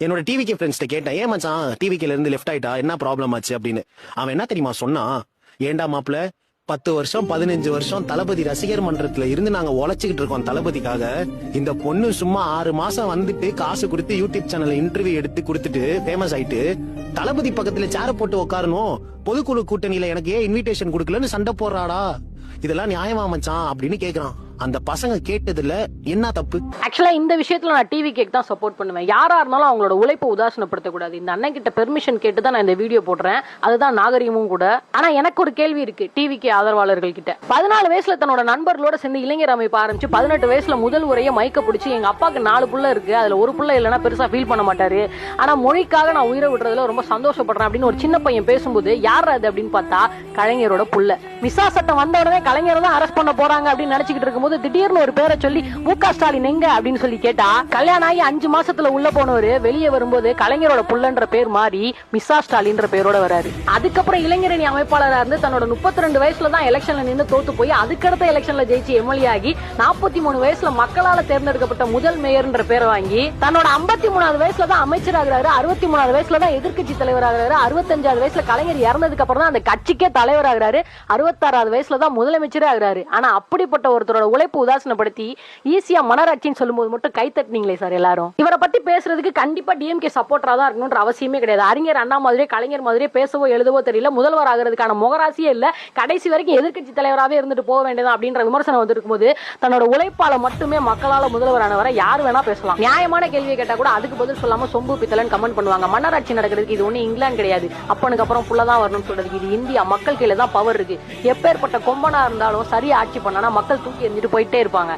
என்னோட டிவிகே ஃப்ரெண்ட்ஸ்ட்ட கேட்டேன், ஏன் மச்சான் டிவிகேல இருந்து லெஃப்ட் ஆயிட்டா, என்ன ப்ராப்ளம் ஆச்சு அப்படின்னு. அவன் என்ன தெரியுமா சொன்னான், ஏண்டா மாப்பிள்ள 10 வருஷம் 15 வருஷம் தளபதி ரசிகர் மன்றத்துல இருந்து நாங்க உழைச்சுக்கிட்டு இருக்கோம் தளபதிக்காக. இந்த பொண்ணு சும்மா 6 மாசம் வந்துட்டு காசு கொடுத்து யூடியூப் சேனல்ல இன்டர்வியூ எடுத்து கொடுத்துட்டு ஃபேமஸ் ஆயிட்டு தளபதி பக்கத்துல சேர போட்டு உட்காரணும், பொதுக்குழு கூட்டணியில எனக்கு ஏன் இன்விடேஷன் கொடுக்கலன்னு சண்டை போடுறாடா, இதெல்லாம் நியாயமா மச்சான் அப்படின்னு கேக்குறான். அந்த பசங்க கேட்டதுல என்ன தப்பு? ஆக்சுவலா இந்த விஷயத்துல நான் டிவி கேக் தான் சப்போர்ட் பண்ணுவேன். யாரா இருந்தாலும் அவங்களோட உழைப்பை உதாசனப்படுத்த கூடாது. இந்த அண்ணன் கிட்ட பெர்மிஷன் கேட்டு தான் நான் இந்த வீடியோ போடுறேன், அதுதான் நாகரீகமும் கூட. ஆனா எனக்கு ஒரு கேள்வி இருக்கு டிவிக்கு ஆதரவாளர்கள் கிட்ட. 14 வயசுல தன்னோட நண்பர்களோட சேர்ந்து இளைஞர் அமைப்பு ஆரம்பிச்சு 18 வயசுல முதல் உரையை மைக்க பிடிச்சி எங்க அப்பாக்கு 4 புள்ள இருக்கு, அதுல ஒரு புள்ள இல்லைன்னா பெருசா ஃபீல் பண்ண மாட்டாரு, ஆனா மொழிக்காக நான் உயிரை விடுறதுல ரொம்ப சந்தோஷப்படுறேன் அப்படின்னு ஒரு சின்ன பையன் பேசும்போது யார் அது அப்படின்னு பார்த்தா கலைஞரோட புள்ள. மிசா சட்டம் வந்த உடனே கலைஞரை தான் அரெஸ்ட் பண்ண போறாங்க அப்படின்னு நினைச்சுக்கிட்டு இருக்கும்போது திடீர்னு ஒரு பேரை சொல்லி முக ஸ்டாலின் எங்க அப்படின்னு சொல்லி கேட்டா, கல்யாணம் ஆகி 5 மாசத்துல உள்ள போனவரு வெளியே வரும்போது கலைஞரோட புள்ளன்ற பேர் மாறி மிசா ஸ்டாலின்ற பேரோட வராரு. அதுக்கப்புறம் இளைஞரணி அமைப்பாளராக இருந்து தன்னோட 32 வயசுல தான் எலெக்ஷன்ல நின்று தோத்து போய் அதுக்கடுத்த எலெக்ஷன்ல ஜெயிச்சு எம்எல்ஏ ஆகி 43 வயசுல மக்களால தேர்ந்தெடுக்கப்பட்ட முதல் மேயர்ன்ற பேரை வாங்கி தன்னோட 53வது வயசுல தான் அமைச்சர் ஆகிறாரு, 63வது வயசுல தான் எதிர்கட்சி தலைவர் ஆகிறாரு, 65வது வயசுல கலைஞர் இறந்ததுக்கு அப்புறம் தான் அந்த கட்சிக்கே தலைவர் ஆகிறாரு, 66வது வயசுல தான் முதலமைச்சரே ஆகிறாரு. ஆனா அப்படிப்பட்ட ஒருத்தரோட உழைப்பு உதாசனப்படுத்தி ஈஸியா மனராட்சின்னு சொல்லும்போது மட்டும் கை தட்டினீங்களே சார் எல்லாரும். இவரை பத்தி பேசுறதுக்கு கண்டிப்பா டிஎம்கே சப்போர்ட்டரா தான் இருக்கணும்ன்ற அவசியமே கிடையாது. அறிஞர் அண்ணா மாதிரியே கலைஞர் மாதிரியே பேசவோ எழுதவோ தெரியல, முதல்வர் ஆகிறதுக்கான முகராசியே இல்ல, கடைசி வரைக்கும் எதிர்கட்சி தலைவராகவே இருந்துட்டு போக வேண்டியதான் அப்படின்ற விமர்சனம் வந்து இருக்கும்போது தன்னோட உழைப்பால மட்டுமே மக்களால முதல்வரானவரை யார் வேணா பேசலாம். நியாயமான கேள்வியை கேட்டா கூட அதுக்கு பதில் சொல்லாம சொம்பு பித்தலன்னு கமெண்ட் பண்ணுவாங்க. மன்னராட்சி நடக்கிறதுக்கு இது ஒண்ணு இங்கிலாந்து கிடையாது, அப்பனுக்கு அப்புறம் புள்ளதான் வரணும்னு சொல்றதுக்கு இது இந்தியா. மக்கள் கையில தான் பவர் இருக்கு. எப்பேற்பட்ட கொம்பனா இருந்தாலும் சரியா ஆட்சி பண்ணா மக்கள் தூக்கி எறிஞ்சிட்டு போயிட்டே இருப்பாங்க.